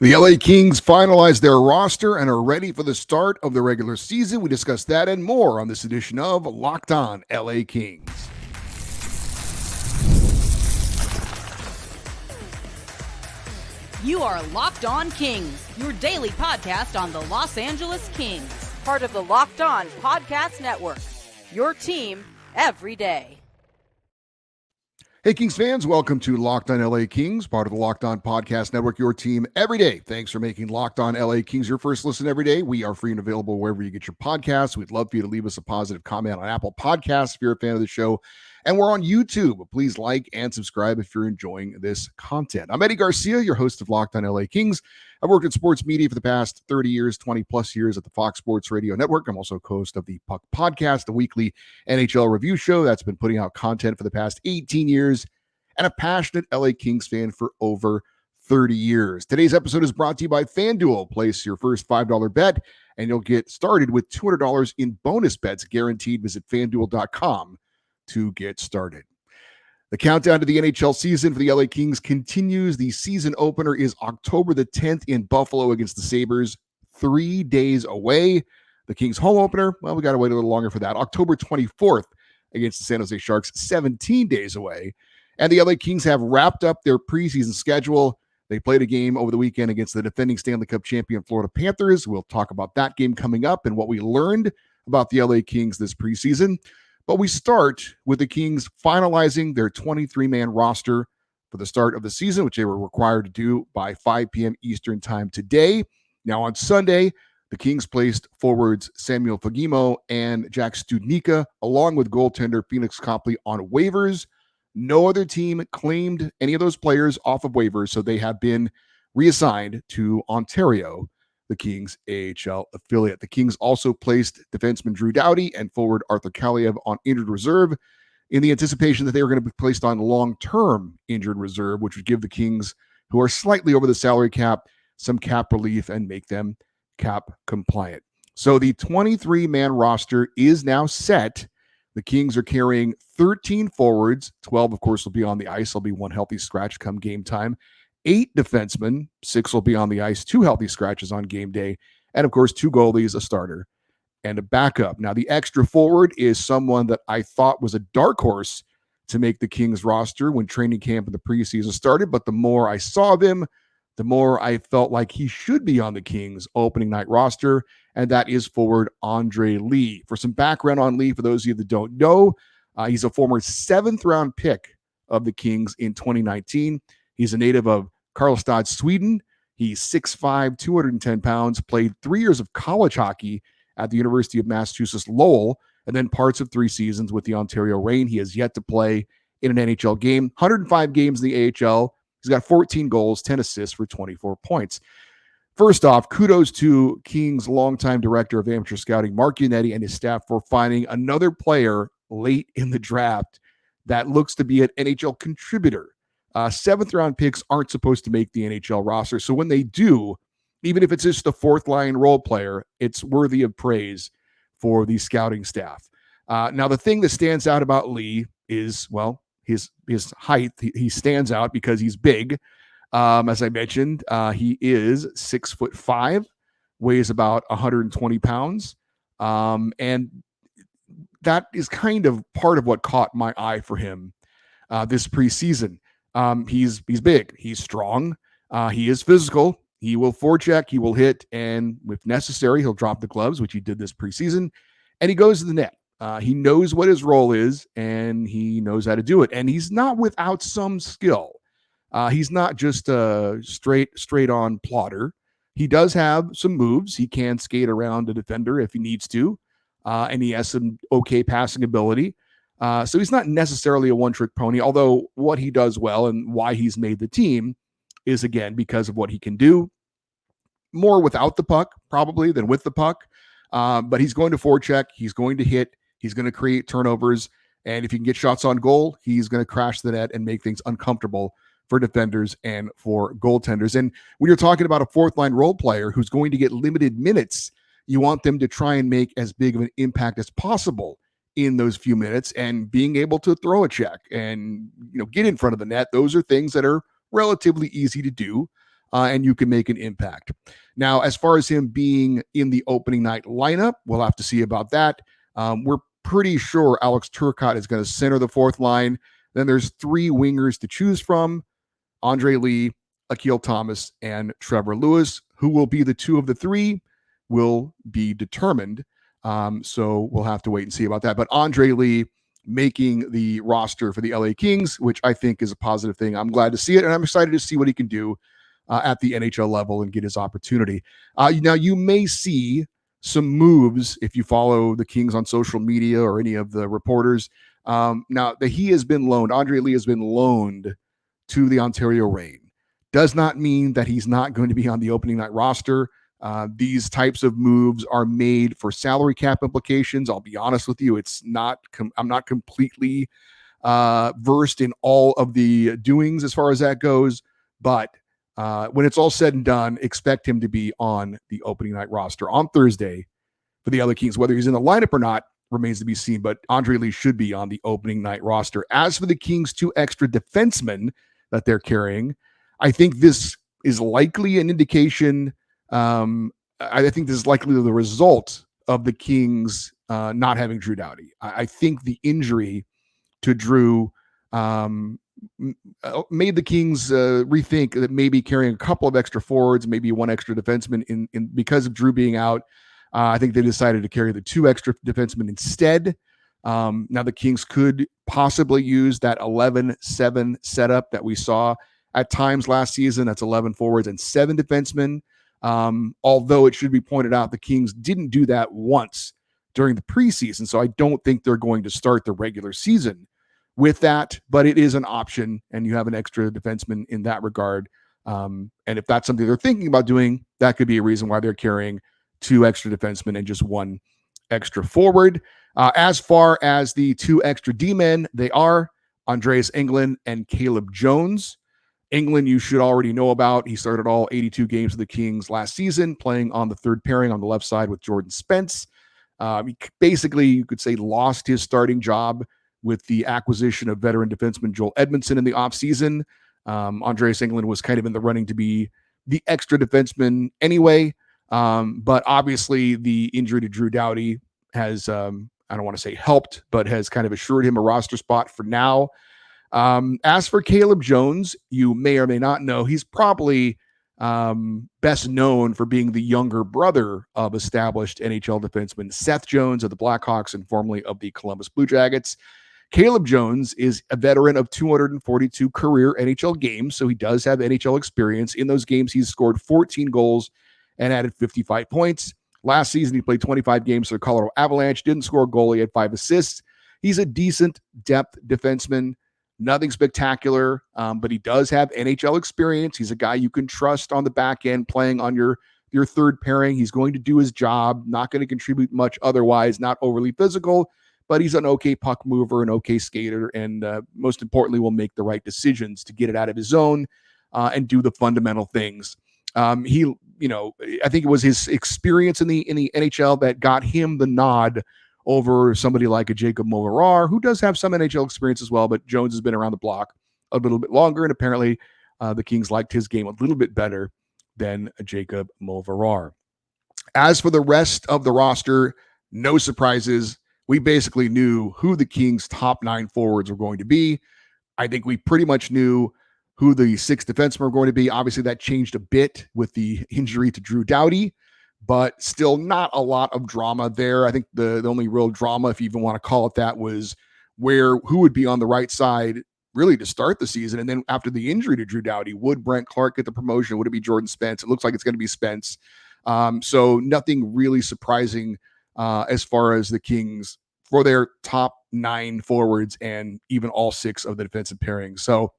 The LA Kings finalized their roster and are ready for the start of the regular season. We discuss that and more on this edition of Locked On LA Kings. You are Locked On Kings, your daily podcast on the Los Angeles Kings, part of the Locked On Podcast Network, your team every day. Hey, Kings fans, welcome to Locked On LA Kings, part of the Locked On Podcast Network, your team every day. Thanks for making Locked On LA Kings your first listen every day. We are free and available wherever you get your podcasts. We'd love for you to leave us a positive comment on Apple Podcasts if you're a fan of the show. And we're on YouTube. Please like and subscribe if you're enjoying this content. I'm Eddie Garcia, your host of Locked On LA Kings. I've worked in sports media for the past 30 years, 20 plus years at the Fox Sports Radio Network. I'm also co-host of the Puck Podcast, the weekly NHL review show that's been putting out content for the past 18 years, and a passionate LA Kings fan for over 30 years. Today's episode is brought to you by FanDuel. Place your first $5 bet, and you'll get started with $200 in bonus bets guaranteed. Visit FanDuel.com to get started. The countdown to the NHL season for the LA Kings continues. The season opener is October the 10th in Buffalo against the Sabres, 3 days away. The Kings home opener, well, we got to wait a little longer for that. October 24th against the San Jose Sharks, 17 days away. And the LA Kings have wrapped up their preseason schedule. They played a game over the weekend against the defending Stanley Cup champion Florida Panthers. We'll talk about that game coming up and what we learned about the LA Kings this preseason. But we start with the Kings finalizing their 23-man roster for the start of the season, which they were required to do by 5 p.m. Eastern time today. Now on Sunday, the Kings placed forwards Samuel Fagemo and Jack Studnicka, along with goaltender Phoenix Copley, on waivers. No other team claimed any of those players off of waivers, so they have been reassigned to Ontario, the Kings' AHL affiliate. The Kings also placed defenseman Drew Doughty and forward Arthur Kaliev on injured reserve in the anticipation that they were going to be placed on long-term injured reserve, which would give the Kings, who are slightly over the salary cap, some cap relief and make them cap compliant. So the 23-man roster is now set. The Kings are carrying 13 forwards. 12, of course, will be on the ice. There'll be one healthy scratch come game time. 8 defensemen. 6 will be on the ice. 2 healthy scratches on game day. And, of course, 2 goalies, a starter, and a backup. Now, the extra forward is someone that I thought was a dark horse to make the Kings roster when training camp in the preseason started. But the more I saw of him, the more I felt like he should be on the Kings opening night roster, and that is forward Andre Lee. For some background on Lee, for those of you that don't know, he's a former 7th-round pick of the Kings in 2019. He's a native of Karlstad, Sweden. He's 6'5", 210 pounds, played 3 years of college hockey at the University of Massachusetts Lowell, and then parts of 3 seasons with the Ontario Reign. He has yet to play in an NHL game. 105 games in the AHL. He's got 14 goals, 10 assists for 24 points. First off, kudos to Kings' longtime director of amateur scouting, Mark Yannetti, and his staff for finding another player late in the draft that looks to be an NHL contributor. 7th-round picks aren't supposed to make the NHL roster, so when they do, even if it's just a 4th-line role player, it's worthy of praise for the scouting staff. Now, the thing that stands out about Lee is, well, his height. He stands out because he's big. As I mentioned, he is 6'5", weighs about 120 pounds. And that is kind of part of what caught my eye for him this preseason. He's big. He's strong. He is physical. He will forecheck. He will hit. And if necessary, he'll drop the gloves, which he did this preseason. And he goes to the net. He knows what his role is, and he knows how to do it. And he's not without some skill. He's not just a straight-on plotter. He does have some moves. He can skate around a defender if he needs to, and he has some okay passing ability. So he's not necessarily a one-trick pony, although what he does well and why he's made the team is, again, because of what he can do. More without the puck, probably, than with the puck. But he's going to forecheck. He's going to hit. He's going to create turnovers. And if he can get shots on goal, he's going to crash the net and make things uncomfortable for defenders and for goaltenders. And when you're talking about a 4th-line role player who's going to get limited minutes, you want them to try and make as big of an impact as possible in those few minutes, and being able to throw a check and get in front of the net. Those are things that are relatively easy to do. and you can make an impact. Now, as far as him being in the opening night lineup, we'll have to see about that. We're pretty sure Alex Turcotte is going to center the fourth line. Then there's three wingers to choose from: Andre Lee, Akil Thomas, and Trevor Lewis. Who will be the two of the three will be determined. So we'll have to wait and see about that. But Andre Lee making the roster for the LA Kings, which I think is a positive thing. I'm glad to see it, and I'm excited to see what he can do at the NHL level and get his opportunity. Now, you may see some moves if you follow the Kings on social media or any of the reporters. Now, that he has been loaned, Andre Lee has been loaned to the Ontario Reign. Does not mean that he's not going to be on the opening night roster. These types of moves are made for salary cap implications. I'll be honest with you, I'm not completely versed in all of the doings as far as that goes, but when it's all said and done, expect him to be on the opening night roster on Thursday for the LA Kings. Whether he's in the lineup or not remains to be seen, but Andre Lee should be on the opening night roster. As for the Kings' two extra defensemen that they're carrying, I think this is likely an indication. I think this is likely the result of the Kings not having Drew Doughty. I think the injury to Drew made the Kings rethink that maybe carrying a couple of extra forwards, maybe one extra defenseman in because of Drew being out. I think they decided to carry the two extra defensemen instead. Now the Kings could possibly use that 11-7 setup that we saw at times last season. That's 11 forwards and 7 defensemen. Although it should be pointed out, the Kings didn't do that once during the preseason, so I don't think they're going to start the regular season with that, but it is an option, and you have an extra defenseman in that regard. And if that's something they're thinking about doing, that could be a reason why they're carrying 2 extra defensemen and just 1 extra forward. As far as the 2 extra D-men, they are Andreas Englund and Caleb Jones. Englund, you should already know about. He started all 82 games for the Kings last season, playing on the third pairing on the left side with Jordan Spence. He basically, you could say, lost his starting job with the acquisition of veteran defenseman Joel Edmondson in the offseason. Andreas Englund was kind of in the running to be the extra defenseman anyway. But obviously the injury to Drew Doughty has, I don't want to say helped, but has kind of assured him a roster spot for now. As for Caleb Jones, you may or may not know, he's probably best known for being the younger brother of established NHL defenseman Seth Jones of the Blackhawks and formerly of the Columbus Blue Jackets. Caleb Jones is a veteran of 242 career NHL games, so he does have NHL experience. In those games, he's scored 14 goals and added 55 points. Last season, he played 25 games for the Colorado Avalanche, didn't score a goal, he had 5 assists. He's a decent depth defenseman, nothing spectacular, but he does have NHL experience. He's a guy you can trust on the back end, playing on your third pairing. He's going to do his job, not going to contribute much otherwise, not overly physical, but he's an okay puck mover, an okay skater, and most importantly, will make the right decisions to get it out of his zone and do the fundamental things. I think it was his experience in the NHL that got him the nod over somebody like a Jacob Moverar, who does have some NHL experience as well, but Jones has been around the block a little bit longer, and apparently the Kings liked his game a little bit better than Jacob Moverar. As for the rest of the roster, no surprises. We basically knew who the Kings' top 9 forwards were going to be. I think we pretty much knew who the 6 defensemen were going to be. Obviously, that changed a bit with the injury to Drew Doughty, but still not a lot of drama there. I think the only real drama, if you even want to call it that, was who would be on the right side really to start the season. And then after the injury to Drew Doughty, would Brent Clark get the promotion? Would it be Jordan Spence? It looks like it's going to be Spence. So nothing really surprising as far as the Kings for their top 9 forwards and even all 6 of the defensive pairings. So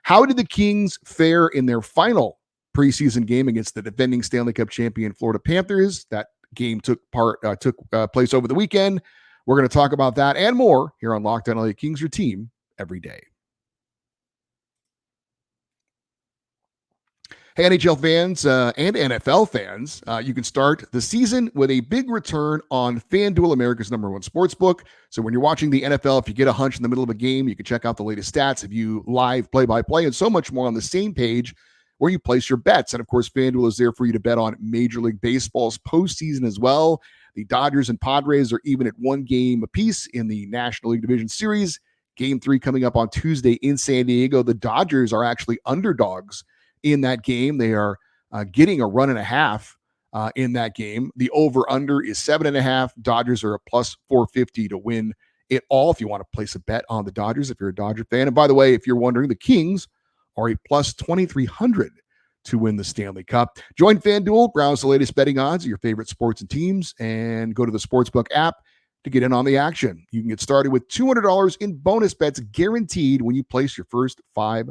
how did the Kings fare in their final preseason game against the defending Stanley Cup champion Florida Panthers? That game took place over the weekend. We're going to talk about that and more here on Locked On LA Kings, your team every day. Hey, NHL fans and NFL fans, you can start the season with a big return on FanDuel, America's #1 sportsbook. So when you're watching the NFL, if you get a hunch in the middle of a game, you can check out the latest stats, view live play-by-play, and so much more on the same page where you place your bets. And of course, FanDuel is there for you to bet on Major League Baseball's postseason as well. The Dodgers and Padres are even at 1 game apiece in the National League Division Series. Game 3 coming up on Tuesday in San Diego. The Dodgers are actually underdogs in that game. They are getting a run and a half in that game. The over-under is 7.5. Dodgers are a plus 450 to win it all if you want to place a bet on the Dodgers if you're a Dodger fan. And by the way, if you're wondering, the Kings are a plus 2,300 to win the Stanley Cup. Join FanDuel, browse the latest betting odds of your favorite sports and teams, and go to the Sportsbook app to get in on the action. You can get started with $200 in bonus bets guaranteed when you place your first $5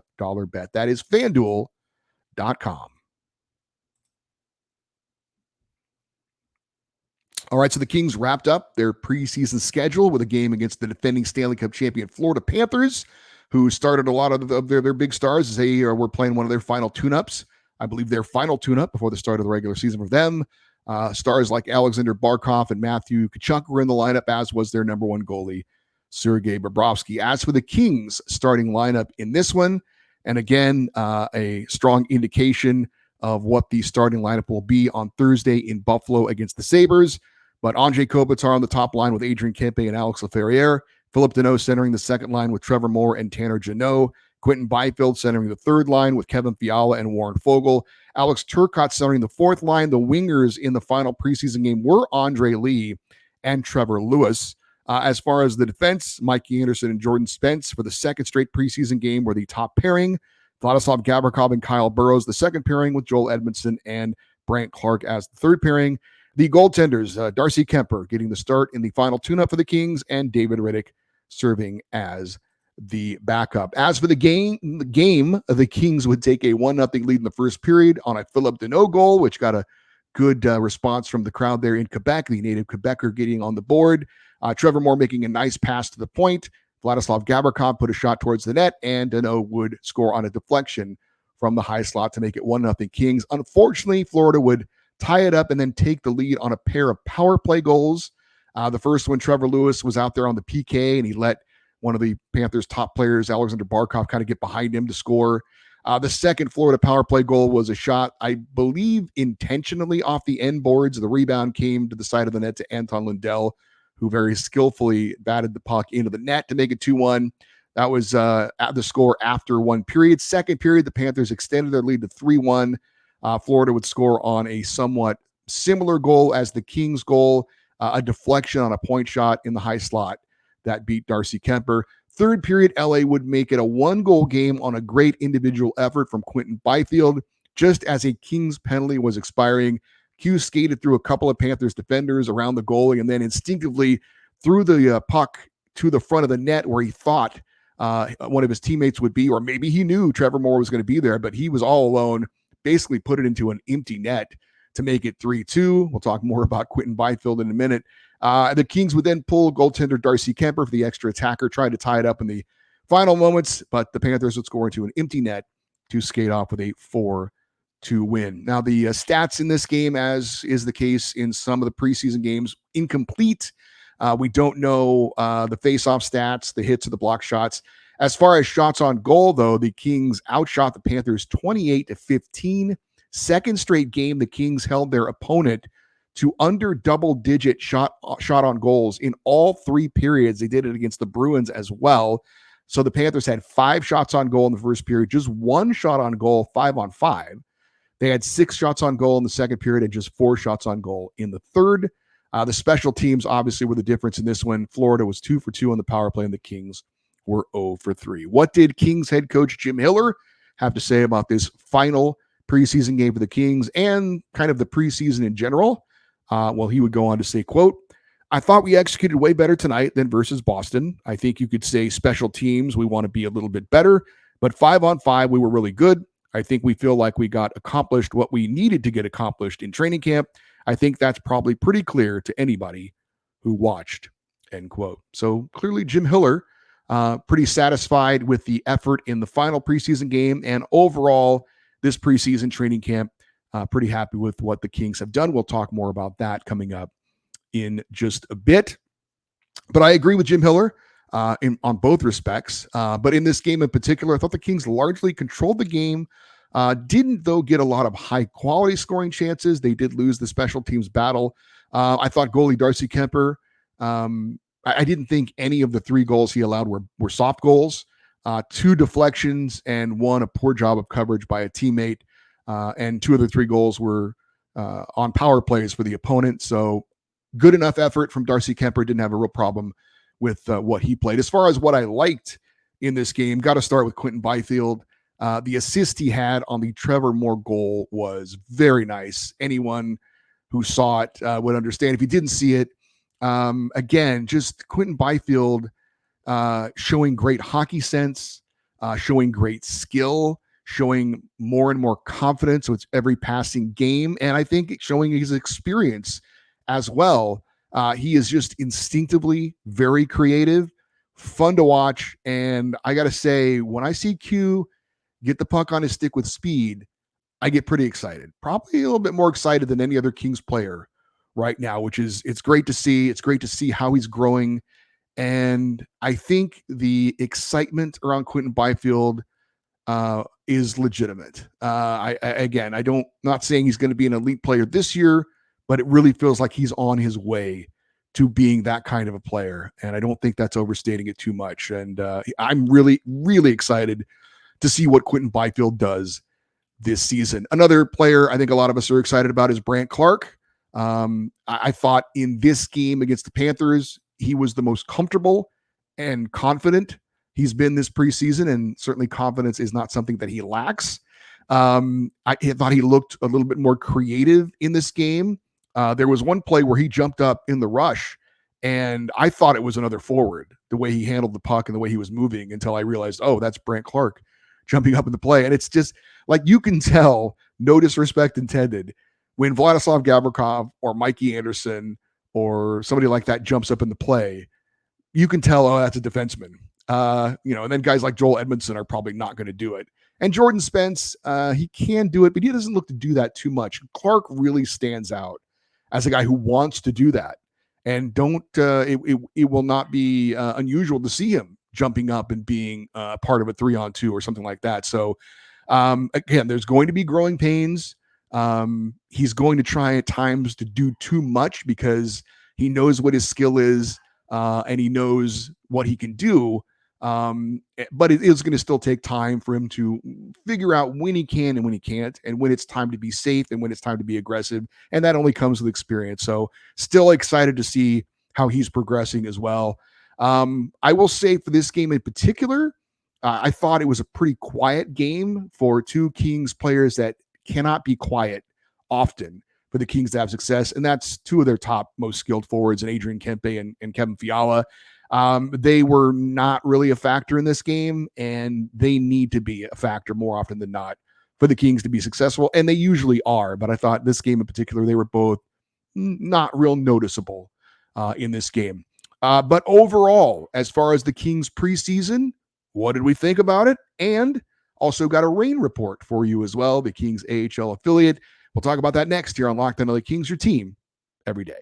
bet. That is FanDuel.com. All right, so the Kings wrapped up their preseason schedule with a game against the defending Stanley Cup champion Florida Panthers, who started a lot of their big stars as they were playing one of their final tune-ups. I believe their final tune-up before the start of the regular season for them. Stars like Alexander Barkov and Matthew Tkachuk were in the lineup, as was their number one goalie, Sergei Bobrovsky. As for the Kings starting lineup in this one, and again, a strong indication of what the starting lineup will be on Thursday in Buffalo against the Sabres. But Andrei Kopitar on the top line with Adrian Kempe and Alex Laferriere. Philip Deneau centering the second line with Trevor Moore and Tanner Jeannot. Quentin Byfield centering the third line with Kevin Fiala and Warren Foegele. Alex Turcotte centering the fourth line. The wingers in the final preseason game were Andre Lee and Trevor Lewis. As far as the defense, Mikey Anderson and Jordan Spence for the second straight preseason game were the top pairing. Vladislav Gavrikov and Kyle Burrows, the second pairing with Joel Edmondson and Brant Clark as the third pairing. The goaltenders, Darcy Kemper getting the start in the final tune-up for the Kings, and David Riddick serving as the backup. As for the game, the Kings would take a 1-0 lead in the first period on a Philip Deneau goal, which got a good response from the crowd there in Quebec, the native Quebecer getting on the board. Trevor Moore making a nice pass to the point. Vladislav Gavrikov put a shot towards the net, and Deneau would score on a deflection from the high slot to make it 1-0 Kings. Unfortunately, Florida would tie it up and then take the lead on a pair of power play goals. The first one, Trevor Lewis was out there on the PK, and he let one of the Panthers' top players, Alexander Barkov, kind of get behind him to score. The second Florida power play goal was a shot, I believe, intentionally off the end boards. The rebound came to the side of the net to Anton Lundell, who very skillfully batted the puck into the net to make it 2-1. That was at the score after one period. Second period, the Panthers extended their lead to 3-1. Florida would score on a somewhat similar goal as the Kings' goal, a deflection on a point shot in the high slot that beat Darcy Kemper. Third period, LA would make it a 1-goal game on a great individual effort from Quentin Byfield. Just as a Kings penalty was expiring, Q skated through a couple of Panthers defenders around the goalie and then instinctively threw the puck to the front of the net where he thought one of his teammates would be, or maybe he knew Trevor Moore was going to be there, but he was all alone, basically put it into an empty net to make it 3-2. We'll talk more about Quentin Byfield in a minute. The Kings would then pull goaltender Darcy Kemper for the extra attacker, trying to tie it up in the final moments, but the Panthers would score into an empty net to skate off with a 4-2 win. Now, the stats in this game, as is the case in some of the preseason games, incomplete. We don't know the face-off stats, the hits or the block shots. As far as shots on goal, though, the Kings outshot the Panthers 28-15. Second straight game, the Kings held their opponent to under double-digit shot on goals in all three periods. They did it against the Bruins as well. So the Panthers had 5 shots on goal in the first period, just 1 shot on goal, 5-on-5. They had 6 shots on goal in the second period and just 4 shots on goal in the third. The special teams obviously were the difference in this one. Florida was 2 for 2 on the power play, and the Kings were 0 for 3. What did Kings head coach Jim Hiller have to say about this final preseason game for the Kings and kind of the preseason in general? Well, he would go on to say, quote, "I thought we executed way better tonight than versus Boston. I think you could say special teams, we want to be a little bit better, but 5-on-5, we were really good. I think we feel like we got accomplished what we needed to get accomplished in training camp. I think that's probably pretty clear to anybody who watched," end quote. So clearly Jim Hiller, pretty satisfied with the effort in the final preseason game, and overall this preseason training camp, pretty happy with what the Kings have done. We'll talk more about that coming up in just a bit. But I agree with Jim Hiller on both respects. But in this game in particular, I thought the Kings largely controlled the game, Didn't, though, get a lot of high quality scoring chances. They did lose the special teams battle. I thought goalie Darcy Kemper, I didn't think any of the 3 goals he allowed were soft goals. 2 deflections and 1 a poor job of coverage by a teammate. And 2 of the 3 goals were on power plays for the opponent. So good enough effort from Darcy Kemper. Didn't have a real problem with what he played. As far as what I liked in this game, got to start with Quinton Byfield. The assist he had on the Trevor Moore goal was very nice. Anyone who saw it would understand. If you didn't see it, again, just Quinton Byfield showing great hockey sense, showing great skill, showing more and more confidence with every passing game. And I think showing his experience as well. He is just instinctively very creative, fun to watch. And I got to say, when I see Q get the puck on his stick with speed, I get pretty excited. Probably a little bit more excited than any other Kings player right now, which is, it's great to see. It's great to see how he's growing. And I think the excitement around Quinton Byfield is legitimate. I don't, not saying he's going to be an elite player this year, but it really feels like he's on his way to being that kind of a player. And I don't think that's overstating it too much. And I'm really, really excited to see what Quinton Byfield does this season. Another player I think a lot of us are excited about is Brandt Clark. I thought in this game against the Panthers, he was the most comfortable and confident he's been this preseason, and certainly confidence is not something that he lacks. I thought he looked a little bit more creative in this game. There was one play where he jumped up in the rush, and I thought it was another forward, the way he handled the puck and the way he was moving, until I realized, oh, that's Brandt Clark jumping up in the play. And it's just like, you can tell, no disrespect intended, when Vladislav Gavrikov or Mikey Anderson or somebody like that jumps up in the play, you can tell, oh, that's a defenseman. And then guys like Joel Edmondson are probably not going to do it. And Jordan Spence, he can do it, but he doesn't look to do that too much. Clark really stands out as a guy who wants to do that. And it will not be unusual to see him jumping up and being part of a 3-on-2 or something like that. So again, there's going to be growing pains. He's going to try at times to do too much because he knows what his skill is, and he knows what he can do. But it is going to still take time for him to figure out when he can and when he can't, and when it's time to be safe and when it's time to be aggressive. And that only comes with experience. So still excited to see how he's progressing as well. I will say for this game in particular, I thought it was a pretty quiet game for 2 Kings players that cannot be quiet often for the Kings to have success. And that's 2 of their top most skilled forwards, and Adrian Kempe and Kevin Fiala. They were not really a factor in this game, and they need to be a factor more often than not for the Kings to be successful. And they usually are, but I thought this game in particular, they were both not real noticeable in this game. But overall, as far as the Kings preseason, what did we think about it? And also got a rain report for you as well, the Kings AHL affiliate. We'll talk about that next here on Locked On LA Kings, your team every day.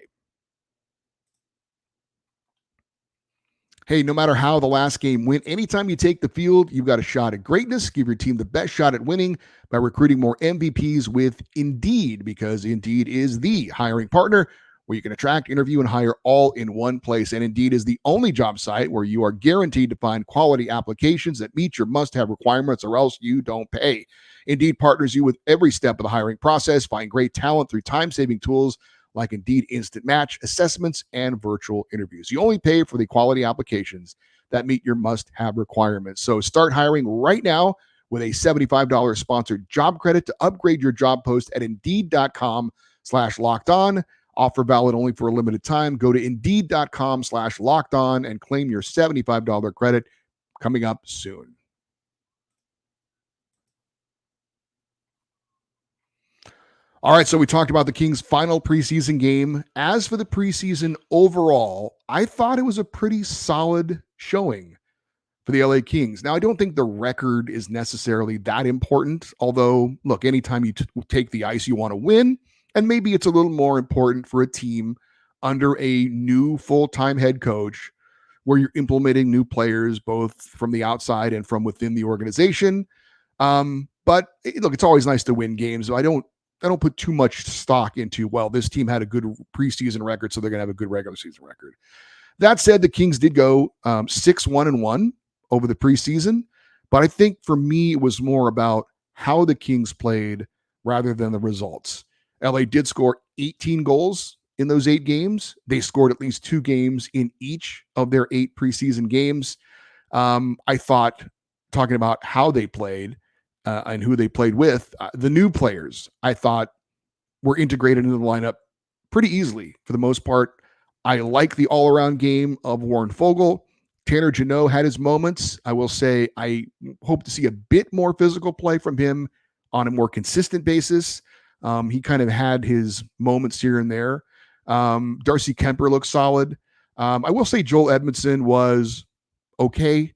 Hey, no matter how the last game went, anytime you take the field, you've got a shot at greatness. Give your team the best shot at winning by recruiting more MVPs with Indeed, because Indeed is the hiring partner where you can attract, interview, and hire all in one place. And Indeed is the only job site where you are guaranteed to find quality applications that meet your must-have requirements, or else you don't pay. Indeed partners you with every step of the hiring process. Find great talent through time-saving tools like Indeed Instant Match, assessments, and virtual interviews. You only pay for the quality applications that meet your must-have requirements. So start hiring right now with a $75 sponsored job credit to upgrade your job post at Indeed.com/locked-on. Offer valid only for a limited time. Go to Indeed.com/locked-on and claim your $75 credit, coming up soon. All right, so we talked about the Kings' final preseason game. As for the preseason overall, I thought it was a pretty solid showing for the LA Kings. Now, I don't think the record is necessarily that important, although, look, anytime you take the ice, you want to win, and maybe it's a little more important for a team under a new full-time head coach where you're implementing new players both from the outside and from within the organization. But look, it's always nice to win games. So I don't put too much stock into, well, this team had a good preseason record, so they're going to have a good regular season record. That said, the Kings did go 6-1-1 over the preseason. But I think for me, it was more about how the Kings played rather than the results. LA did score 18 goals in those 8 games. They scored at least 2 games in each of their 8 preseason games. I thought, talking about how they played and who they played with, the new players, I thought were integrated into the lineup pretty easily for the most part. I like the all around game of Warren Fogle. Tanner Jeannot had his moments. I will say I hope to see a bit more physical play from him on a more consistent basis. He kind of had his moments here and there. Darcy Kemper looks solid. I will say Joel Edmondson was okay.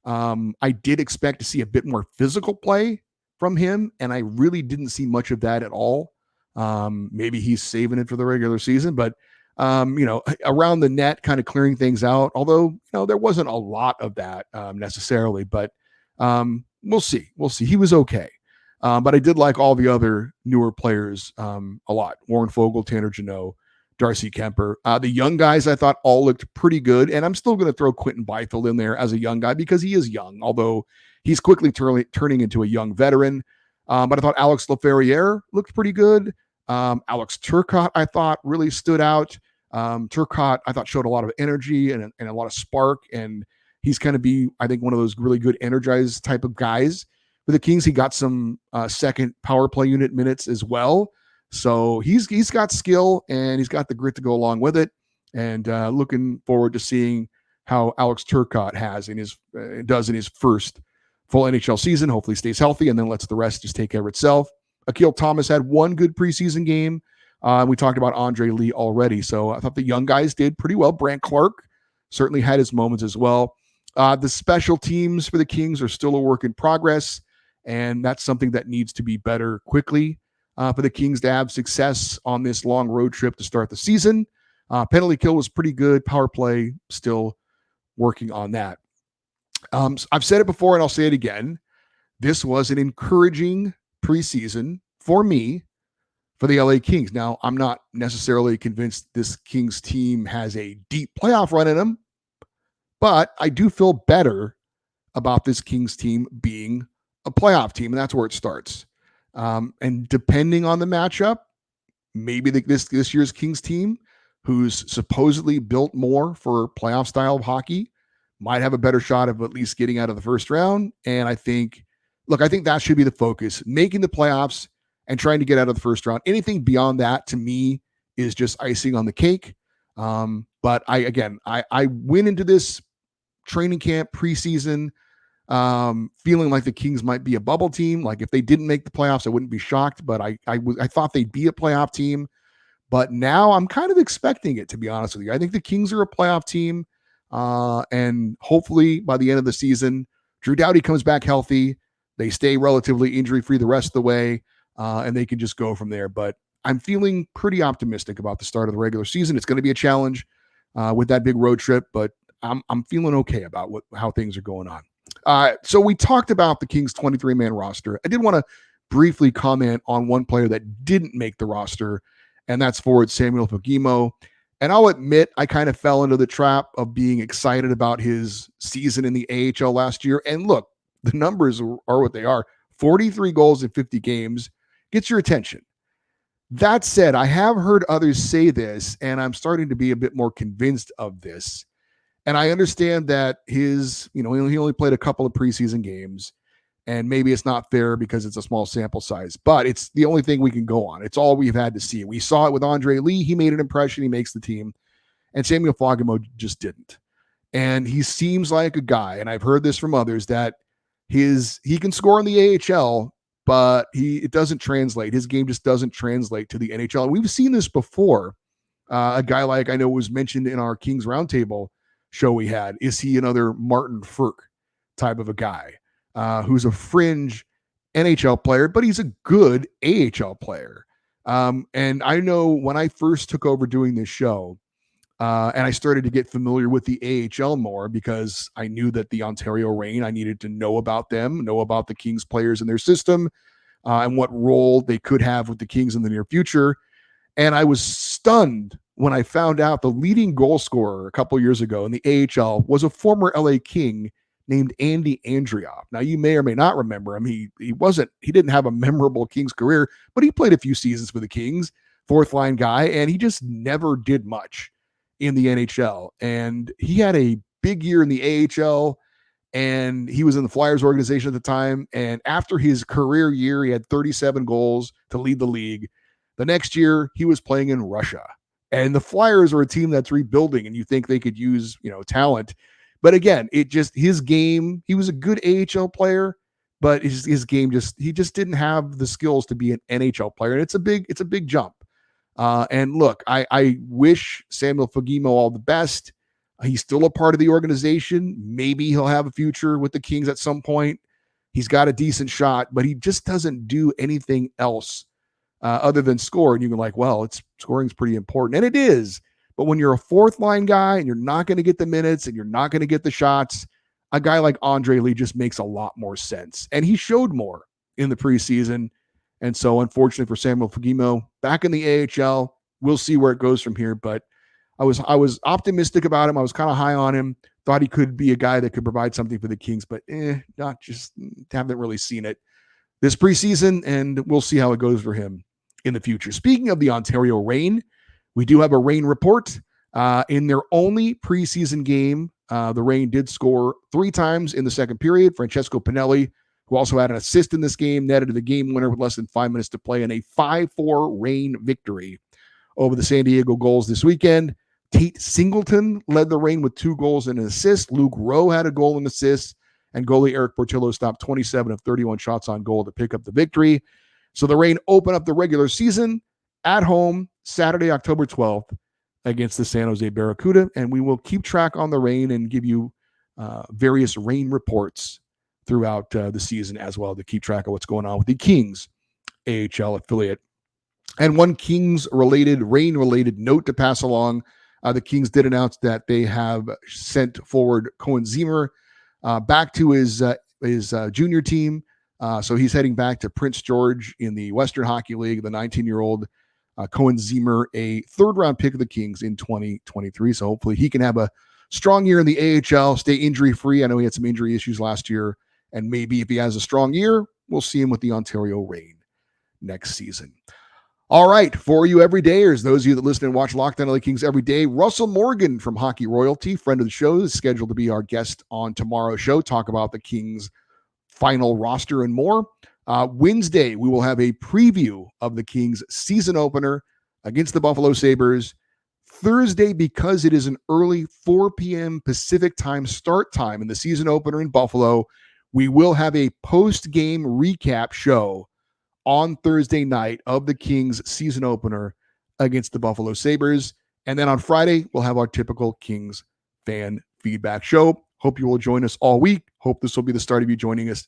I did expect to see a bit more physical play from him, and I really didn't see much of that at all. Maybe he's saving it for the regular season, but around the net, kind of clearing things out. Although there wasn't a lot of that necessarily, but we'll see. We'll see. He was okay. But I did like all the other newer players a lot. Warren Fogle, Tanner Jeannot, Darcy Kemper. The young guys I thought all looked pretty good. And I'm still going to throw Quentin Byfield in there as a young guy because he is young, although he's quickly turning into a young veteran. But I thought Alex Laferriere looked pretty good. Alex Turcotte, I thought, really stood out. Turcotte, I thought, showed a lot of energy and a lot of spark. And he's going to be, I think, one of those really good energized type of guys. For the Kings, he got some second power play unit minutes as well. So he's got skill and he's got the grit to go along with it. And looking forward to seeing how Alex Turcotte does in his first full NHL season. Hopefully stays healthy and then lets the rest just take care of itself. Akil Thomas had one good preseason game. We talked about Andre Lee already. So I thought the young guys did pretty well. Brandt Clark certainly had his moments as well. The special teams for the Kings are still a work in progress. And that's something that needs to be better quickly for the Kings to have success on this long road trip to start the season. Penalty kill was pretty good. Power play, still working on that. I've said it before and I'll say it again. This was an encouraging preseason for me for the LA Kings. Now, I'm not necessarily convinced this Kings team has a deep playoff run in them, but I do feel better about this Kings team being a playoff team, and that's where it starts. And depending on the matchup, maybe this year's Kings team, who's supposedly built more for playoff style of hockey, might have a better shot of at least getting out of the first round. And I think that should be the focus, making the playoffs and trying to get out of the first round. Anything beyond that, to me, is just icing on the cake. But I went into this training camp preseason feeling like the Kings might be a bubble team. Like if they didn't make the playoffs, I wouldn't be shocked, but I thought they'd be a playoff team. But now I'm kind of expecting it, to be honest with you. I think the Kings are a playoff team. And hopefully by the end of the season, Drew Doughty comes back healthy. They stay relatively injury-free the rest of the way, and they can just go from there. But I'm feeling pretty optimistic about the start of the regular season. It's going to be a challenge with that big road trip, but I'm feeling okay about how things are going on. So we talked about the Kings 23-man roster. I did want to briefly comment on one player that didn't make the roster, and that's forward Samuel Fagemo. And I'll admit, I kind of fell into the trap of being excited about his season in the AHL last year. And look, the numbers are what they are. 43 goals in 50 games gets your attention. That said, I have heard others say this, and I'm starting to be a bit more convinced of this. And I understand that he only played a couple of preseason games, and maybe it's not fair because it's a small sample size, but it's the only thing we can go on. It's all we've had to see. We saw it with Andre Lee. He made an impression. He makes the team. And Samuel Fagemo just didn't. And he seems like a guy, and I've heard this from others, that he can score in the AHL, but it doesn't translate. His game just doesn't translate to the NHL. And we've seen this before. A guy like I know was mentioned in our Kings Roundtable show we had. Is he another Martin Frk type of a guy who's a fringe NHL player, but he's a good AHL player? And I know when I first took over doing this show, And I started to get familiar with the AHL more because I knew that the Ontario Reign, I needed to know about them, know about the Kings players in their system, and what role they could have with the Kings in the near future. And I was stunned when I found out the leading goal scorer a couple years ago in the AHL was a former LA King named Andy Andrioff. Now, you may or may not remember him. He didn't have a memorable Kings career, but he played a few seasons for the Kings, fourth line guy, and he just never did much in the NHL. And he had a big year in the AHL, and he was in the Flyers organization at the time. And after his career year, he had 37 goals to lead the league. The next year, he was playing in Russia. And the Flyers are a team that's rebuilding, and you think they could use, talent. But again, his game, he was a good AHL player, but his game he just didn't have the skills to be an NHL player. And it's a big jump. And look, I wish Samuel Fagemo all the best. He's still a part of the organization. Maybe he'll have a future with the Kings at some point. He's got a decent shot, but he just doesn't do anything else other than score. And you can scoring's pretty important. And it is. But when you're a fourth line guy and you're not going to get the minutes and you're not going to get the shots, a guy like Andre Lee just makes a lot more sense. And he showed more in the preseason. And so, unfortunately for Samuel Fagemo, back in the AHL, we'll see where it goes from here. But I was optimistic about him. I was kind of high on him. Thought he could be a guy that could provide something for the Kings, but haven't really seen it this preseason, and we'll see how it goes for him in the future. Speaking of the Ontario Reign, we do have a Reign report. In their only preseason game, the Reign did score 3 times in the second period. Francesco Pinelli, who also had an assist in this game, netted the game winner with less than 5 minutes to play in a 5-4 Reign victory over the San Diego Gulls this weekend. Tate Singleton led the Reign with 2 goals and an assist. Luke Rowe had a goal and assist, and goalie Eric Portillo stopped 27 of 31 shots on goal to pick up the victory. So the Reign open up the regular season at home Saturday, October 12th against the San Jose Barracuda, and we will keep track on the Reign and give you various Reign reports throughout the season as well to keep track of what's going on with the Kings AHL affiliate. And one Kings-related, Reign-related note to pass along. The Kings did announce that they have sent forward Cohen Ziemer back to his junior team. So he's heading back to Prince George in the Western Hockey League. The 19-year-old Cohen Ziemer, a third-round pick of the Kings in 2023. So hopefully he can have a strong year in the AHL, stay injury-free. I know he had some injury issues last year. And maybe if he has a strong year, we'll see him with the Ontario Reign next season. All right, for you everydayers, those of you that listen and watch Locked On LA Kings every day, Russell Morgan from Hockey Royalty, friend of the show, is scheduled to be our guest on tomorrow's show, talk about the Kings' final roster and more. Wednesday, we will have a preview of the Kings' season opener against the Buffalo Sabres. Thursday, because it is an early 4 p.m. Pacific time start time in the season opener in Buffalo, we will have a post-game recap show on Thursday night of the Kings season opener against the Buffalo Sabres. And then on Friday, we'll have our typical Kings fan feedback show. Hope you will join us all week. Hope this will be the start of you joining us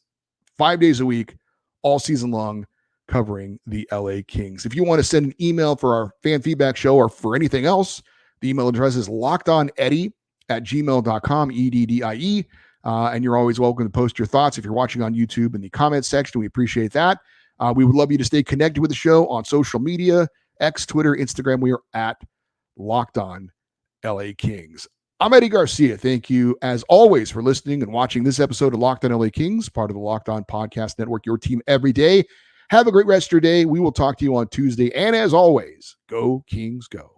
5 days a week, all season long, covering the LA Kings. If you want to send an email for our fan feedback show or for anything else, the email address is lockedoneddie@gmail.com, EDDIE. And you're always welcome to post your thoughts if you're watching on YouTube in the comments section. We appreciate that. We would love you to stay connected with the show on social media, X, Twitter, Instagram. We are at Locked On LA Kings. I'm Eddie Garcia. Thank you, as always, for listening and watching this episode of Locked On LA Kings, part of the Locked On Podcast Network, your team every day. Have a great rest of your day. We will talk to you on Tuesday. And as always, go Kings, go.